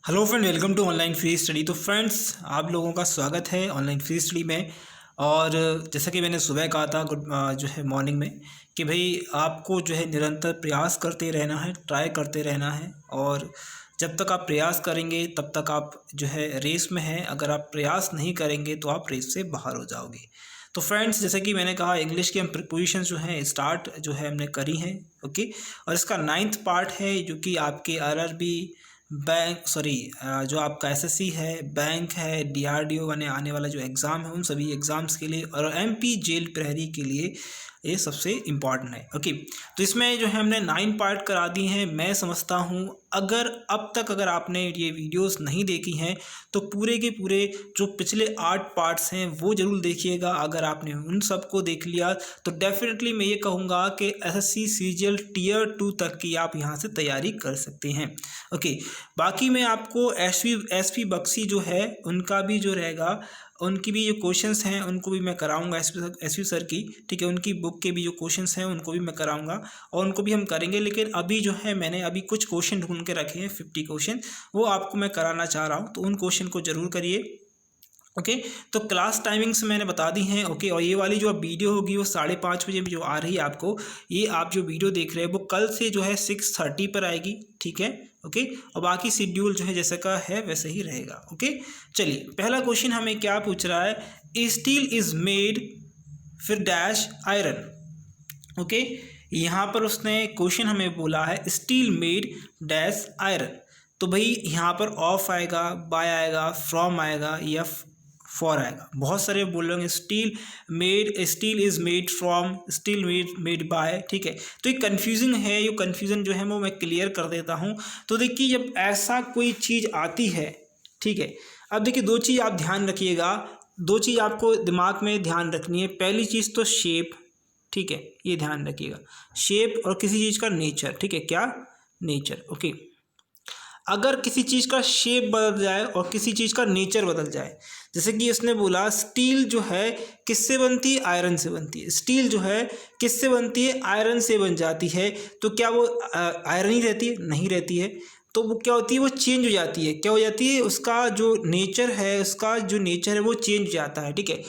Hello friend, welcome to online free study. तो friends, आप लोगों का स्वागत है ऑनलाइन फ्री स्टडी में। और जैसा कि मैंने सुबह कहा था जो है मॉर्निंग में कि भाई आपको जो है निरंतर प्रयास करते रहना है, ट्राई करते रहना है। और जब तक आप प्रयास करेंगे तब तक आप जो है रेस में हैं। अगर आप प्रयास नहीं करेंगे तो आप रेस से बाहर हो जाओगे। तो फ्रेंड्स, जैसे कि मैंने कहा, इंग्लिश की हम प्रिपोजिशन जो है स्टार्ट जो है हमने करी हैं। ओके, और इसका 9th पार्ट है जो कि आपके आरआरबी बैंक जो आपका एसएससी है, बैंक है, डीआरडीओ में आने वाला जो एग्ज़ाम है, उन सभी एग्ज़ाम्स के लिए और एमपी जेल प्रहरी के लिए ये सबसे इम्पॉर्टेंट है। ओके, तो इसमें जो है हमने 9 पार्ट करा दी हैं। मैं समझता हूँ अगर अब तक अगर आपने ये वीडियोस नहीं देखी हैं तो पूरे के पूरे जो पिछले 8 पार्ट्स हैं वो ज़रूर देखिएगा। अगर आपने उन सबको देख लिया तो डेफिनेटली मैं ये कहूँगा कि एसएससी सीजीएल टियर 2 तक की आप यहाँ से तैयारी कर सकते हैं। ओके, बाकी मैं आपको एसपी बख्शी जो है उनका भी जो रहेगा, उनकी भी जो क्वेश्चंस हैं उनको भी मैं कराऊंगा, एसपी सर की, ठीक है, उनकी बुक के भी जो क्वेश्चंस हैं उनको भी मैं कराऊंगा और उनको भी हम करेंगे। लेकिन अभी जो है मैंने अभी कुछ क्वेश्चन ढूंढ के रखे हैं, 50 क्वेश्चन, वो आपको मैं कराना चाह रहा हूँ, तो उन क्वेश्चन को ज़रूर करिए। ओके, तो क्लास टाइमिंग्स मैंने बता दी हैं। ओके, और ये वाली जो वीडियो होगी वो 5:30 बजे जो आ रही है आपको, ये आप जो वीडियो देख रहे हैं वो कल से जो है 6:30 पर आएगी, ठीक है। ओके, और बाकी शेड्यूल जो है जैसे का है वैसे ही रहेगा। ओके, चलिए, पहला क्वेश्चन हमें क्या पूछ रहा है, स्टील इज मेड फिर डैश आयरन। ओके, यहाँ पर उसने क्वेश्चन हमें बोला है स्टील मेड डैश आयरन। तो भाई यहाँ पर ऑफ आएगा, बाय आएगा, फ्रॉम आएगा या फॉर आएगा। बहुत सारे बोल रहे हैं steel is made from, steel made by, ठीक है। तो ये कन्फ्यूजिंग है, ये कन्फ्यूजन जो है वो मैं क्लियर कर देता हूँ। तो देखिए, जब ऐसा कोई चीज़ आती है, ठीक है, अब देखिए दो चीज़ आप ध्यान रखिएगा, दो चीज़ आपको दिमाग में ध्यान रखनी है। पहली चीज़ तो शेप, ठीक है, ये ध्यान रखिएगा, शेप और किसी चीज़ का नेचर, ठीक है, क्या नेचर। ओके, अगर किसी चीज़ का शेप बदल जाए और किसी चीज़ का नेचर बदल जाए, जैसे कि इसने बोला स्टील जो है किससे बनती है, आयरन से बनती है। स्टील जो है किससे बनती है, आयरन से बन जाती है। तो क्या वो आयरन ही रहती है? नहीं रहती है। तो वो क्या होती है, वो चेंज हो जाती है। क्या हो जाती है, उसका जो नेचर है, उसका जो नेचर है वो चेंज हो जाता है, ठीक है।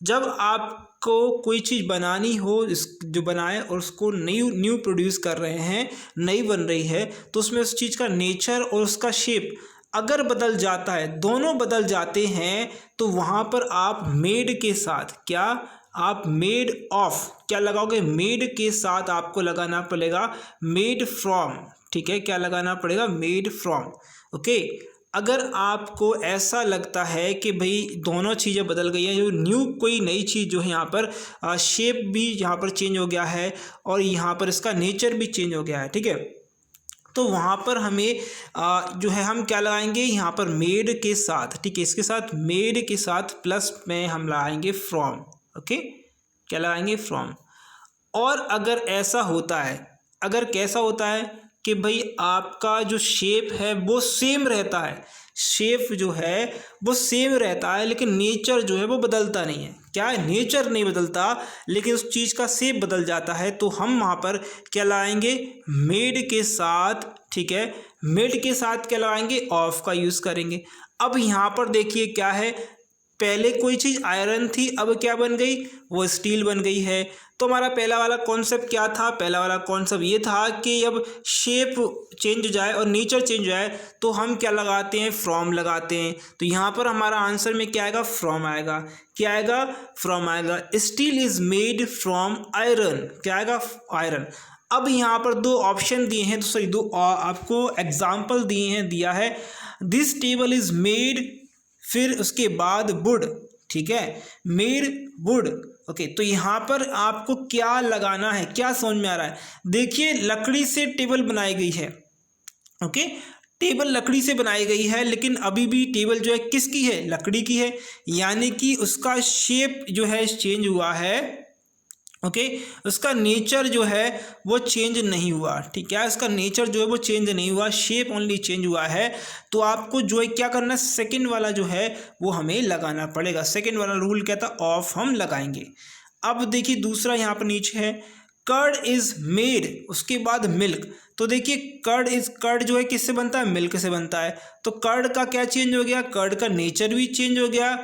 जब आपको कोई चीज़ बनानी हो, इस जो बनाए और उसको न्यू प्रोड्यूस कर रहे हैं, नई बन रही है, तो उसमें उस चीज़ का नेचर और उसका शेप अगर बदल जाता है, दोनों बदल जाते हैं, तो वहाँ पर आप मेड के साथ क्या, आप मेड ऑफ क्या लगाओगे, मेड के साथ आपको लगाना पड़ेगा मेड फ्रॉम, ठीक है, क्या लगाना पड़ेगा, मेड फ्रॉम। ओके, अगर आपको ऐसा लगता है कि भाई दोनों चीज़ें बदल गई हैं, जो न्यू कोई नई चीज़ जो है यहाँ पर शेप भी यहाँ पर चेंज हो गया है और यहाँ पर इसका नेचर भी चेंज हो गया है, ठीक है, तो वहाँ पर हमें जो है हम क्या लगाएंगे, यहाँ पर मेड के साथ, ठीक है, इसके साथ मेड के साथ प्लस में हम लगाएंगे फ्रॉम। ओके, क्या लगाएंगे, फ्रॉम। और अगर ऐसा होता है, अगर कैसा होता है कि भाई आपका जो शेप है वो सेम रहता है, शेप जो है वो सेम रहता है, लेकिन नेचर जो है वो बदलता नहीं है। क्या है, नेचर नहीं बदलता लेकिन उस चीज़ का शेप बदल जाता है, तो हम वहाँ पर क्या लगाएंगे, मेड के साथ, ठीक है, मेड के साथ क्या लगाएंगे, ऑफ का यूज़ करेंगे। अब यहाँ पर देखिए क्या है, पहले कोई चीज़ आयरन थी, अब क्या बन गई, वो स्टील बन गई है। तो हमारा पहला वाला कॉन्सेप्ट क्या था, पहला वाला कॉन्सेप्ट ये था कि अब शेप चेंज हो जाए और नेचर चेंज हो जाए तो हम क्या लगाते हैं, फ्रॉम लगाते हैं। तो यहाँ पर हमारा आंसर में क्या आएगा, फ्रॉम आएगा। क्या आएगा, फ्रॉम आएगा। Steel is made from iron, क्या आएगा, आयरन। अब यहाँ पर दो ऑप्शन दिए हैं, तो सॉरी दो आपको एग्जाम्पल दिया है, दिस टेबल इज मेड, फिर उसके बाद वुड, ठीक है, मेड वुड। ओके, तो यहाँ पर आपको क्या लगाना है, क्या समझ में आ रहा है, देखिए लकड़ी से टेबल बनाई गई है। ओके, टेबल लकड़ी से बनाई गई है, लेकिन अभी भी टेबल जो है किसकी है, लकड़ी की है, यानी कि उसका शेप जो है चेंज हुआ है। ओके, उसका नेचर जो है वो चेंज नहीं हुआ, ठीक है, उसका नेचर जो है वो चेंज नहीं हुआ, शेप ओनली चेंज हुआ है। तो आपको जो है क्या करना है, सेकंड वाला जो है वो हमें लगाना पड़ेगा। सेकंड वाला रूल क्या था, ऑफ हम लगाएंगे। अब देखिए दूसरा यहाँ पर नीचे है, कर्ड इज मेड, उसके बाद मिल्क। तो देखिए कर्ड जो है किससे बनता है, मिल्क से बनता है। तो कर्ड का क्या चेंज हो गया, कर्ड का नेचर भी चेंज हो गया।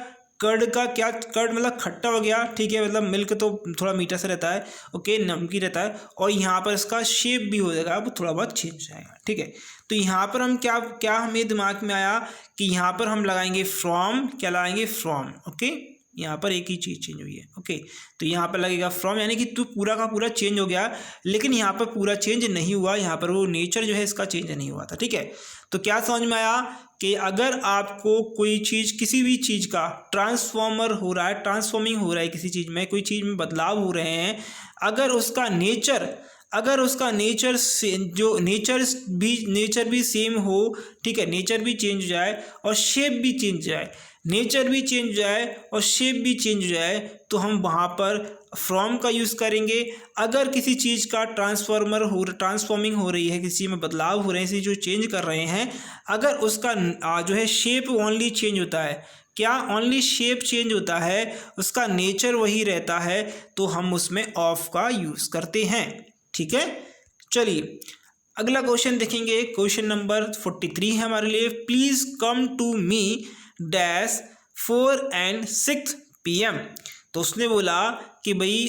कर्ड का क्या, कर्ड मतलब खट्टा हो गया, ठीक है, मतलब मिल्क तो थोड़ा मीठा से रहता है, ओके, नमकीन रहता है। और यहाँ पर इसका शेप भी हो जाएगा, अब थोड़ा बहुत चेंज हो जाएगा, ठीक है। तो यहाँ पर हम क्या हमें दिमाग में आया कि यहाँ पर हम लगाएंगे फ्रॉम, क्या लगाएंगे, फ्रॉम, ओके। यहाँ पर एक ही चीज़ चेंज हुई है, ओके। तो यहाँ पर लगेगा फ्रॉम, यानी कि तू पूरा का पूरा चेंज हो गया। लेकिन यहाँ पर पूरा चेंज नहीं हुआ, यहाँ पर वो नेचर जो है इसका चेंज नहीं हुआ था, ठीक है। तो क्या समझ में आया कि अगर आपको कोई चीज़, किसी भी चीज़ का ट्रांसफॉर्मिंग हो रहा है किसी चीज़ में, कोई चीज़ में बदलाव हो रहे हैं, अगर उसका नेचर से जो नेचर भी सेम हो, ठीक है, नेचर भी चेंज हो जाए और शेप भी चेंज हो जाए, नेचर भी चेंज हो जाए और शेप भी चेंज हो जाए, तो हम वहाँ पर फ्रॉम का यूज़ करेंगे। अगर किसी चीज़ का ट्रांसफॉर्मिंग हो रही है, किसी में बदलाव हो रहे हैं, किसी जो चेंज कर रहे हैं, अगर उसका जो है शेप ओनली चेंज होता है, क्या ओनली शेप चेंज होता है, उसका नेचर वही रहता है, तो हम उसमें ऑफ का यूज़ करते हैं, ठीक है। चलिए अगला क्वेश्चन देखेंगे, क्वेश्चन नंबर 43 है हमारे लिए। Please come to me dash 4 and 6 PM। तो उसने बोला कि भाई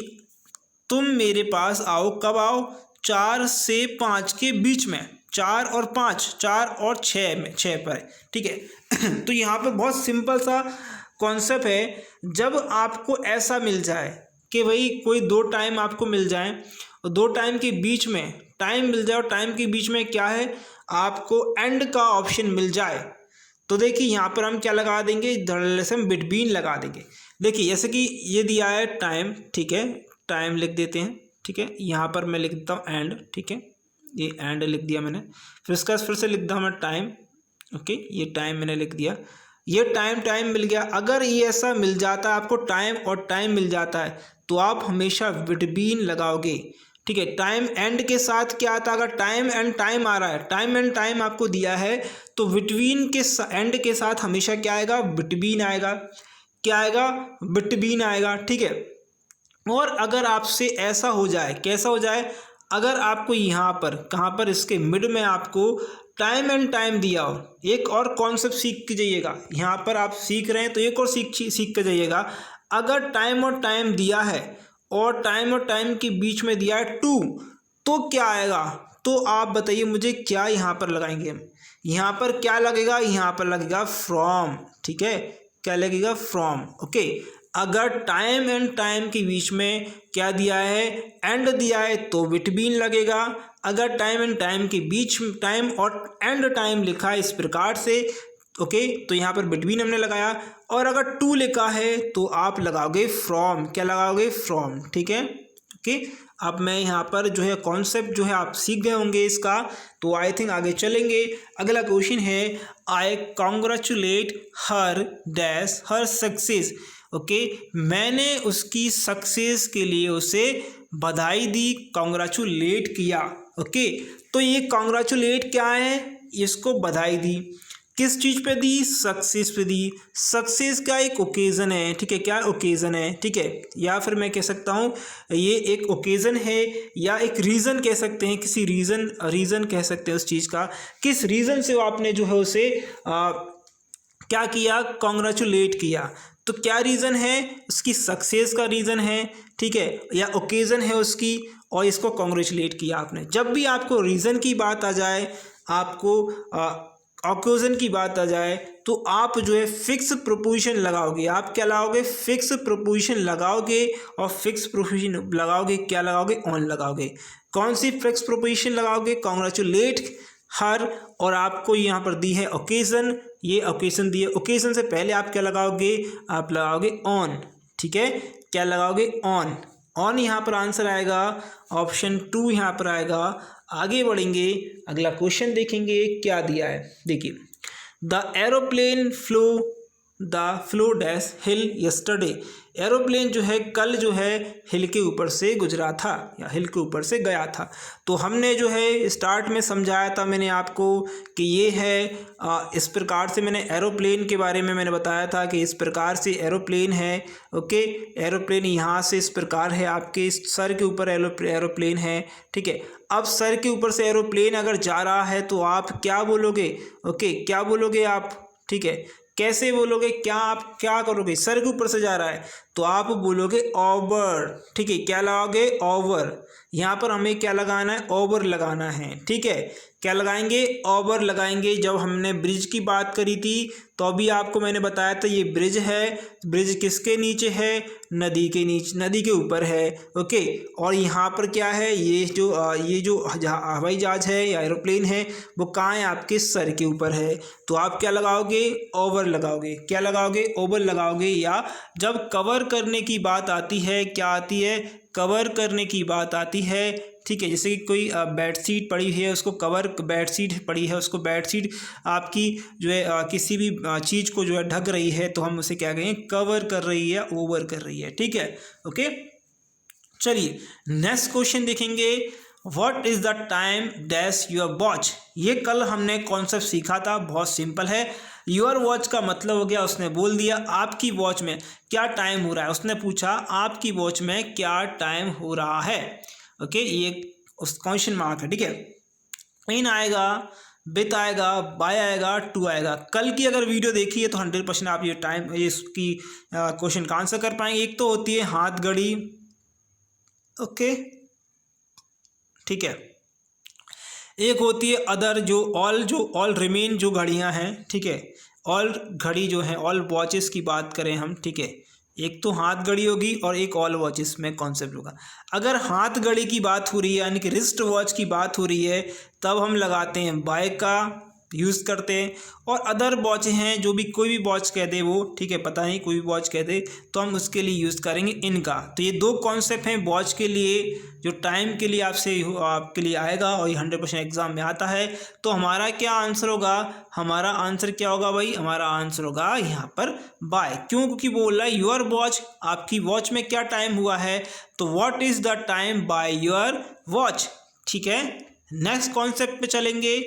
तुम मेरे पास आओ, कब आओ, 4 से 5 के बीच में, 4 और 5, 4 और 6 में, 6 पर, ठीक है। तो यहाँ पर बहुत सिंपल सा कॉन्सेप्ट है, जब आपको ऐसा मिल जाए कि भाई कोई दो टाइम आपको मिल जाए और दो टाइम के बीच में टाइम मिल जाए और टाइम के बीच में क्या है, आपको एंड का ऑप्शन मिल जाए, तो देखिए यहाँ पर हम क्या लगा देंगे, हम बिटवीन लगा देंगे। देखिए जैसे कि ये दिया है टाइम, ठीक है, टाइम लिख देते हैं, ठीक है। यहाँ पर मैं लिख देता हूँ एंड, ठीक है, ये एंड लिख दिया मैंने। फिर इसका फिर से लिख दिया मैं टाइम, ओके, ये टाइम मैंने लिख दिया, ये टाइम मिल गया। अगर ये ऐसा मिल जाता है आपको, टाइम और टाइम मिल जाता है, तो आप हमेशा बिटवीन लगाओगे, ठीक है। टाइम एंड के साथ क्या आता है, अगर टाइम एंड टाइम आ रहा है, टाइम एंड टाइम आपको दिया है, तो बिटवीन के एंड के साथ हमेशा क्या आएगा, बिटवीन आएगा, क्या आएगा, बिटवीन आएगा, ठीक है। और अगर आपसे ऐसा हो जाए, कैसा हो जाए, अगर आपको यहाँ पर, कहाँ पर, इसके मिड में आपको टाइम एंड टाइम दिया हो, एक और कॉन्सेप्ट सीख के जाइएगा, यहाँ पर आप सीख रहे हैं तो एक और सीख के जाइएगा। अगर टाइम और टाइम दिया है और टाइम और टाइम के बीच में दिया है 2, तो क्या आएगा, तो आप बताइए मुझे क्या यहाँ पर लगाएंगे हम, यहाँ पर क्या लगेगा, यहाँ पर लगेगा फ्रॉम, ठीक है, क्या लगेगा, फ्रॉम, ओके। अगर टाइम एंड टाइम के बीच में क्या दिया है, एंड दिया है, तो बिटवीन लगेगा। अगर टाइम एंड टाइम के बीच में टाइम और एंड टाइम लिखा है इस प्रकार से, ओके, तो यहाँ पर बिटवीन हमने लगाया। और अगर 2 लिखा है तो आप लगाओगे फ्रॉम, क्या लगाओगे, फ्रॉम, ठीक है, ओके। अब मैं यहाँ पर जो है कॉन्सेप्ट जो है आप सीख गए होंगे इसका, तो आई थिंक आगे चलेंगे। अगला क्वेश्चन है, I congratulate her dash her success, okay, मैंने उसकी सक्सेस के लिए उसे बधाई दी, कॉन्ग्रेचुलेट किया, ओके। तो ये कॉन्ग्रेचुलेट क्या है, इसको बधाई दी, किस चीज़ पे दी, सक्सेस पे दी। सक्सेस का एक ओकेज़न है, ठीक है, क्या ओकेज़न है, ठीक है, या फिर मैं कह सकता हूँ ये एक ओकेज़न है, या एक रीज़न कह सकते हैं, किसी रीज़न कह सकते हैं उस चीज़ का, किस रीज़न से आपने जो है उसे क्या किया, कॉन्ग्रेचुलेट किया। तो क्या रीज़न है, उसकी सक्सेस का रीज़न है, ठीक है, या ओकेज़न है उसकी, और इसको कॉन्ग्रेचुलेट किया आपने। जब भी आपको रीज़न की बात आ जाए, आपको ओकेज़न की बात आ जाए, तो आप जो है फिक्स प्रोपोजिशन लगाओगे। आप क्या लगाओगे, फिक्स प्रोपोजिशन लगाओगे, और फिक्स प्रोपोजिशन लगाओगे, क्या लगाओगे, ऑन लगाओगे। कौन सी फिक्स प्रोपोजिशन लगाओगे, कॉन्ग्रेचुलेट हर, और आपको यहाँ पर दी है ओकेज़न, ये ओकेज़न दी है, ओकेज़न से पहले आप क्या लगाओगे, आप लगाओगे ऑन, ठीक है, क्या लगाओगे, ऑन। ऑन यहाँ पर आंसर आएगा, ऑप्शन 2 यहाँ पर आएगा। आगे बढ़ेंगे, अगला क्वेश्चन देखेंगे क्या दिया है। देखिए, the the flow dash hill yesterday. Aeroplane जो है कल जो है हिल के ऊपर से गुजरा था या हिल के ऊपर से गया था। तो हमने जो है स्टार्ट में समझाया था मैंने आपको कि ये है इस प्रकार से मैंने एरोप्लेन के बारे में मैंने बताया था कि इस प्रकार से एरोप्लेन है। ओके, एरोप्लेन यहाँ से इस प्रकार है, आपके सर के ऊपर एरोप्लेन है। ठीक है, अब सर के ऊपर से एरोप्लेन अगर जा रहा है तो आप क्या बोलोगे? ओके, क्या बोलोगे आप? ठीक है, कैसे बोलोगे? क्या आप क्या करोगे? सर के ऊपर से जा रहा है तो आप बोलोगे ओवर। ठीक है, क्या लगाओगे? ओवर। यहाँ पर हमें क्या लगाना है? ओवर लगाना है। ठीक है, क्या लगाएंगे? ओवर लगाएंगे। जब हमने ब्रिज की बात करी थी तो अभी आपको मैंने बताया था ये ब्रिज है। ब्रिज किसके नीचे है? नदी के नीचे, नदी के ऊपर है। ओके, और यहाँ पर क्या है? ये जो हवाई जहाज है या एरोप्लेन है वो कहाँ है? आपके सर के ऊपर है। तो आप क्या लगाओगे? ओवर लगाओगे। क्या लगाओगे? ओवर लगाओगे। या जब कवर करने की बात आती है, क्या आती है? कवर करने की बात आती है। ठीक है, जैसे कि कोई बेडशीट पड़ी है उसको कवर, बेडशीट पड़ी है उसको बेडशीट आपकी जो है किसी भी चीज़ को जो है ढक रही है तो हम उसे क्या कहेंगे? कवर कर रही है, ओवर कर रही है। ठीक है, ओके। चलिए नेक्स्ट क्वेश्चन देखेंगे। What is the time dash your watch. ये कल हमने कॉन्सेप्ट सीखा था, बहुत सिंपल है। योर वॉच का मतलब हो गया, उसने बोल दिया आपकी वॉच में क्या टाइम हो रहा है। उसने पूछा आपकी वॉच में क्या टाइम हो रहा है। ओके, ये उस क्वेश्चन मार्क है। ठीक है, इन आएगा, विथ आएगा, बाय आएगा, टू आएगा। कल की अगर वीडियो देखी है तो 100% आप ये टाइम ये इसकी क्वेश्चन का आंसर कर पाएंगे। एक तो होती है हाथ घड़ी। ओके, ठीक है, एक होती है अदर, जो ऑल रिमेन जो घड़ियां हैं। ठीक है, ऑल घड़ी जो है, ऑल वॉचेस की बात करें हम। ठीक है, एक तो हाथ घड़ी होगी और एक ऑल वॉचेस में कॉन्सेप्ट होगा। अगर हाथ घड़ी की बात हो रही है यानी कि रिस्ट वॉच की बात हो रही है तब हम लगाते हैं बाय का यूज़ करते हैं। और अदर वॉच हैं, जो भी कोई भी वॉच कह दे वो, ठीक है, पता नहीं कोई भी वॉच कह दे तो हम उसके लिए यूज़ करेंगे इनका। तो ये दो कॉन्सेप्ट हैं वॉच के लिए जो टाइम के लिए आपके लिए आएगा और ये 100% एग्जाम में आता है। तो हमारा क्या आंसर होगा? हमारा आंसर क्या होगा भाई? हमारा आंसर होगा यहाँ पर बाय। क्यों? क्योंकि बोल रहा है योर वॉच, आपकी वॉच में क्या टाइम हुआ है। तो what is the time by your watch. ठीक है, नेक्स्ट कॉन्सेप्ट पे चलेंगे।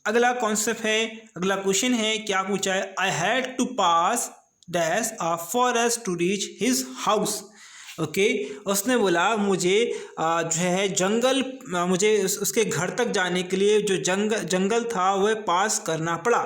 अगला कॉन्सेप्ट है, अगला क्वेश्चन है, क्या पूछा है? I had to pass dash a forest to reach his house. Okay, उसने बोला मुझे जो है जंगल, मुझे उसके घर तक जाने के लिए जो जंगल था वह पास करना पड़ा।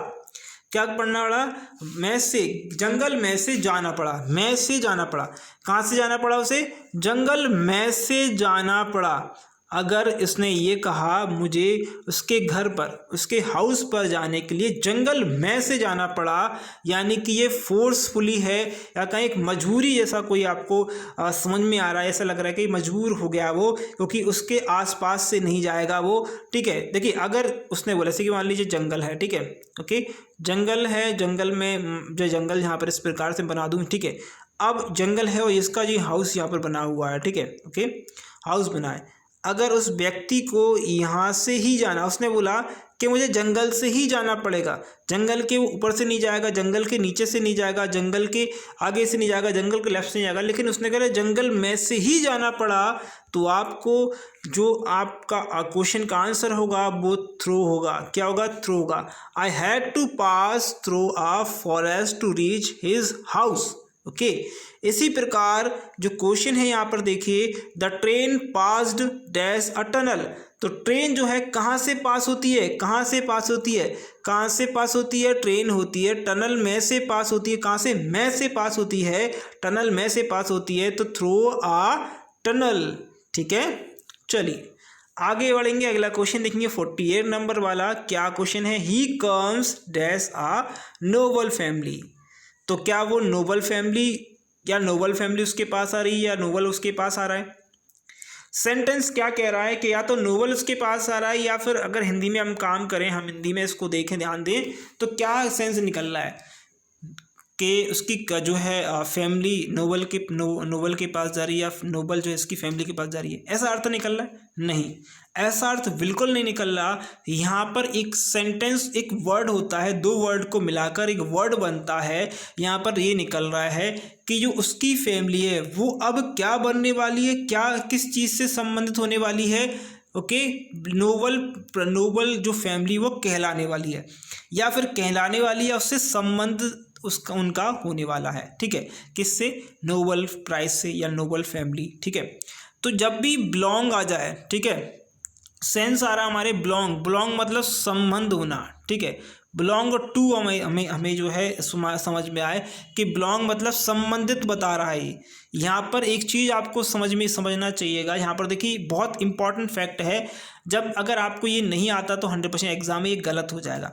क्या पढ़ना पड़ा? मैं से, जंगल में से जाना पड़ा। मैं से जाना पड़ा, कहाँ से जाना पड़ा उसे? जंगल में से जाना पड़ा। अगर इसने ये कहा मुझे उसके घर पर, उसके हाउस पर जाने के लिए जंगल में से जाना पड़ा, यानी कि ये फोर्सफुली है या कहीं एक मजबूरी जैसा कोई आपको समझ में आ रहा है। ऐसा लग रहा है कि मजबूर हो गया वो, क्योंकि उसके आसपास से नहीं जाएगा वो। ठीक है, देखिए अगर उसने बोला जैसे कि मान लीजिए जंगल है। ठीक है, ओके, जंगल है, जंगल में जो जंगल यहाँ पर इस प्रकार से बना दूँ। ठीक है, अब जंगल है और इसका जो हाउस यहाँ पर बना हुआ है। ठीक है, ओके, हाउस बना है। अगर उस व्यक्ति को यहाँ से ही जाना, उसने बोला कि मुझे जंगल से ही जाना पड़ेगा, जंगल के ऊपर से नहीं जाएगा, जंगल के नीचे से नहीं जाएगा, जंगल के आगे से नहीं जाएगा, जंगल के लेफ्ट से नहीं जाएगा, लेकिन उसने कहा जंगल में से ही जाना पड़ा, तो आपको जो आपका क्वेश्चन का आंसर होगा वो थ्रो होगा। क्या होगा? थ्रो होगा। I had to pass through a forest to reach his house. Okay, इसी प्रकार जो क्वेश्चन है यहाँ पर देखिए, the train passed dash a tunnel. तो ट्रेन जो है कहाँ से पास होती है? कहाँ से पास होती है? कहाँ से पास होती है? ट्रेन होती है टनल में से पास होती है। कहाँ से? में से पास होती है, टनल में से पास होती है। तो थ्रू आ टनल। ठीक है, चलिए आगे बढ़ेंगे। अगला क्वेश्चन देखेंगे 48 नंबर वाला। क्या क्वेश्चन है? He comes dash a noble family. तो क्या वो नोबल फैमिली या नोबल फैमिली उसके पास आ रही है या नोबल उसके पास आ रहा है? सेंटेंस क्या कह रहा है कि या तो नोबल उसके पास आ रहा है या फिर अगर हिंदी में हम काम करें, हम हिंदी में इसको देखें, ध्यान दें तो क्या सेंस निकल रहा है? कि उसकी जो है फैमिली नोबल के पास जा रही है या नोबल जो है इसकी फैमिली के पास जा रही है, ऐसा अर्थ निकल रहा है? नहीं, ऐसा अर्थ बिल्कुल नहीं निकल रहा। यहाँ पर एक सेंटेंस, एक वर्ड होता है, दो वर्ड को मिलाकर एक वर्ड बनता है। यहाँ पर ये निकल रहा है कि जो उसकी फैमिली है वो अब क्या बनने वाली है, क्या किस चीज़ से संबंधित होने वाली है। ओके, नोबल जो फैमिली वो कहलाने वाली है, या फिर कहलाने वाली है, उससे संबंध उसका उनका होने वाला है। ठीक है, किससे? नोबल प्राइज से या नोबल फैमिली। ठीक है, तो जब भी बिलोंग आ जाए, ठीक है, सेंस आ रहा हमारे बिलोंग मतलब संबंध होना। ठीक है, बिलोंग टू हमें जो है समझ में आए कि बिलोंग मतलब संबंधित बता रहा है। यहाँ पर एक चीज़ आपको समझना चाहिएगा। यहाँ पर देखिए बहुत इंपॉर्टेंट फैक्ट है, जब अगर आपको ये नहीं आता तो 100% एग्जाम में ये गलत हो जाएगा।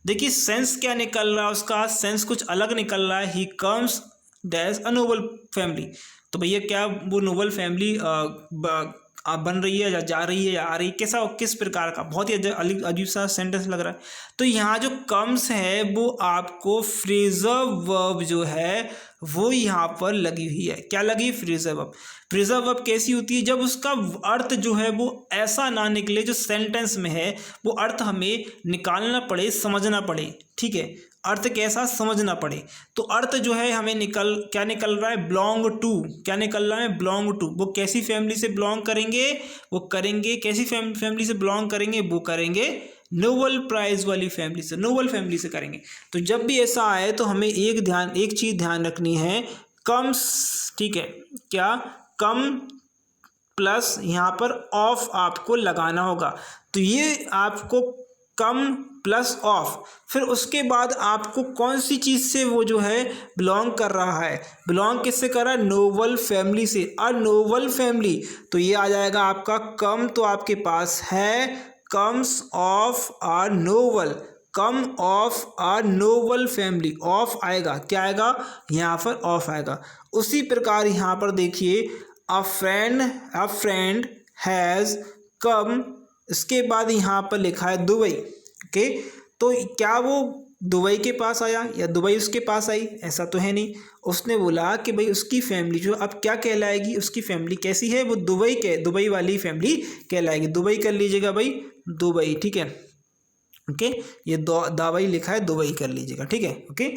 देखिए सेंस क्या निकल रहा है, उसका सेंस कुछ अलग निकल रहा है। He comes dash a Nobel family, तो भैया क्या वो नोबल फैमिली बन रही है या जा रही है या आ रही है, कैसा किस प्रकार का? बहुत ही अजीब सा सेंटेंस लग रहा है। तो यहाँ जो कम्स है वो आपको फ्रेजर वर्ब जो है वो यहाँ पर लगी हुई है। क्या लगी? Fraser verb. फ्रेजर वर्ब कैसी होती है? जब उसका अर्थ जो है वो ऐसा ना निकले जो सेंटेंस में है, वो अर्थ हमें निकालना पड़े, समझना पड़े। ठीक है, अर्थ कैसा? समझना पड़े। तो अर्थ जो है हमें क्या निकल रहा है? Belong to. क्या निकल रहा है? Belong to. वो कैसी फैमिली से बिलोंग करेंगे? वो करेंगे कैसी फैमिली से बिलोंग करेंगे? वो करेंगे नोबल प्राइज वाली फैमिली से, नोबल फैमिली से करेंगे। तो जब भी ऐसा आए तो हमें एक चीज़ ध्यान रखनी है, कम्स। ठीक है, क्या? कम प्लस यहाँ पर ऑफ आपको लगाना होगा। तो ये आपको कम प्लस ऑफ, फिर उसके बाद आपको कौन सी चीज़ से वो जो है बिलोंग कर रहा है? बिलोंग किससे कर रहा है? नोबल फैमिली से। अ नोबल फैमिली, तो ये आ जाएगा आपका कम, तो आपके पास है comes of a noble, come of a noble family. Of आएगा, क्या आएगा? यहाँ पर ऑफ आएगा। उसी प्रकार यहाँ पर देखिए, अ फ्रेंड हैज़ कम, इसके बाद यहाँ पर लिखा है दुबई। ओके, तो क्या वो दुबई के पास आया या दुबई उसके पास आई? ऐसा तो है नहीं। उसने बोला कि भाई उसकी फैमिली जो अब क्या कहलाएगी, उसकी फैमिली कैसी है? वो दुबई वाली फैमिली कहलाएगी। दुबई कर लीजिएगा भाई, दुबई। ठीक है, ओके, ये दावई लिखा है, दुबई कर लीजिएगा। ठीक है, ओके,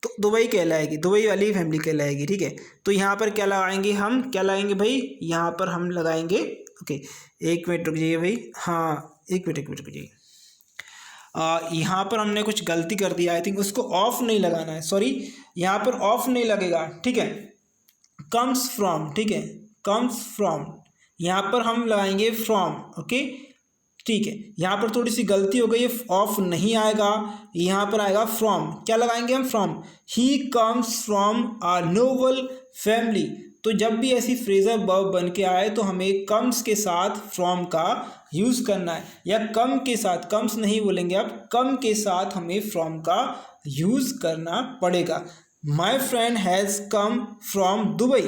तो दुबई कहलाएगी, दुबई वाली फैमिली कहलाएगी। ठीक है, तो यहाँ पर क्या लगाएंगे हम? क्या लगाएंगे भाई? यहाँ पर हम लगाएंगे, ओके, एक मिनट रुक जाइए भाई। हाँ, एक मिनट रुक जाइए। यहाँ पर हमने कुछ गलती कर दिया, आई थिंक उसको ऑफ नहीं लगाना है, सॉरी, यहाँ पर ऑफ नहीं लगेगा। ठीक है, कम्स फ्रॉम। ठीक है, कम्स फ्रॉम, यहाँ पर हम लगाएंगे फ्रॉम। ओके, ठीक है, यहाँ पर थोड़ी सी गलती हो गई है, ऑफ नहीं आएगा, यहाँ पर आएगा फ्रॉम। क्या लगाएंगे हम? From. He comes from a noble family. तो जब भी ऐसी फ्रेजर वर्ब बन के आए तो हमें कम्स के साथ फ्रॉम का यूज़ करना है, या कम के साथ, कम्स नहीं बोलेंगे अब, कम के साथ हमें फ्रॉम का यूज़ करना पड़ेगा। My friend has come from Dubai,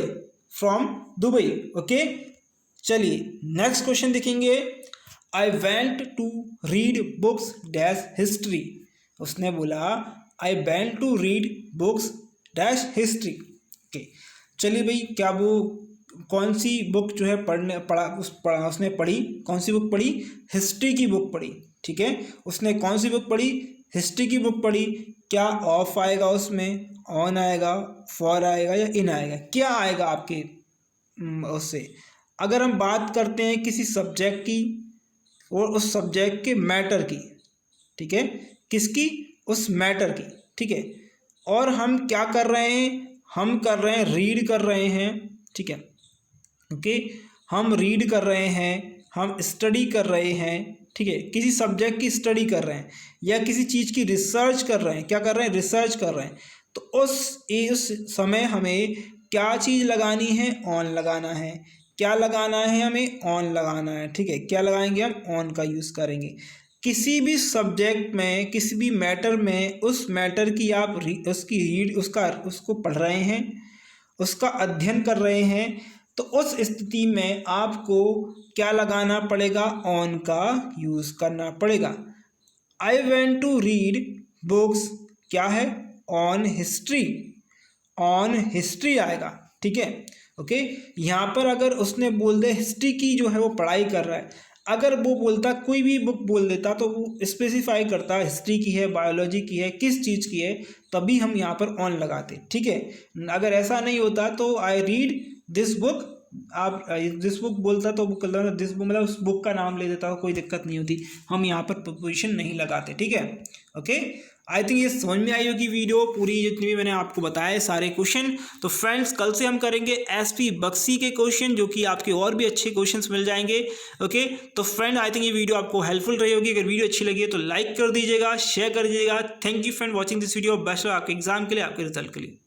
from Dubai. Okay, चलिए नेक्स्ट क्वेश्चन देखेंगे। I went to read books dash history. उसने बोला I went to read books dash history. Okay, चलिए भाई, क्या वो कौन सी बुक जो है उसने पढ़ी? कौन सी बुक पढ़ी? हिस्ट्री की बुक पढ़ी। ठीक है, उसने कौन सी बुक पढ़ी? हिस्ट्री की बुक पढ़ी। क्या ऑफ आएगा उसमें? ऑन आएगा, फॉर आएगा या इन आएगा? क्या आएगा आपके उससे? अगर हम बात करते हैं किसी सब्जेक्ट की और उस सब्जेक्ट के मैटर की, ठीक है, किसकी? उस मैटर की। ठीक है, और हम क्या कर रहे हैं? हम कर रहे हैं, रीड कर रहे हैं। ठीक है, ओके, हम रीड कर रहे हैं, हम स्टडी कर रहे हैं। ठीक है, किसी सब्जेक्ट की स्टडी कर रहे हैं या किसी चीज़ की रिसर्च कर रहे हैं। क्या कर रहे हैं? रिसर्च कर रहे हैं। तो उस समय हमें क्या चीज़ लगानी है? ऑन लगाना है। क्या लगाना है? हमें ऑन लगाना है। ठीक है, क्या लगाएंगे हम? ऑन का यूज़ करेंगे। किसी भी सब्जेक्ट में, किसी भी मैटर में, उस मैटर की आप उसको पढ़ रहे हैं, उसका अध्ययन कर रहे हैं, तो उस स्थिति में आपको क्या लगाना पड़ेगा? ऑन का यूज़ करना पड़ेगा। I went to read books, क्या है? On history. ऑन हिस्ट्री आएगा, ठीक है। ओके, यहाँ पर अगर उसने बोल दे हिस्ट्री की जो है वो पढ़ाई कर रहा है, अगर वो बोलता कोई भी बुक बोल देता तो वो स्पेसिफाई करता हिस्ट्री की है, बायोलॉजी की है, किस चीज़ की है, तभी हम यहाँ पर ऑन लगाते, ठीक है। अगर ऐसा नहीं होता तो आई रीड दिस बुक, आप दिस बुक बोलता तो बुक दिस बुक मतलब उस बुक का नाम ले देता हो, कोई दिक्कत नहीं होती, हम यहाँ पर प्रीपोजिशन नहीं लगाते, ठीक है। ओके, आई थिंक ये समझ में आई होगी वीडियो पूरी, जितनी भी मैंने आपको बताया सारे क्वेश्चन। तो फ्रेंड्स कल से हम करेंगे एसपी बख्शी के क्वेश्चन, जो कि आपके और भी अच्छे क्वेश्चंस मिल जाएंगे। ओके, तो फ्रेंड आई थिंक ये वीडियो आपको हेल्पफुल रही होगी। अगर वीडियो अच्छी लगी है तो लाइक कर दीजिएगा, शेयर कर दीजिएगा। Thank you friend watching this video. Best आपके एग्जाम के लिए, आपके रिजल्ट के लिए।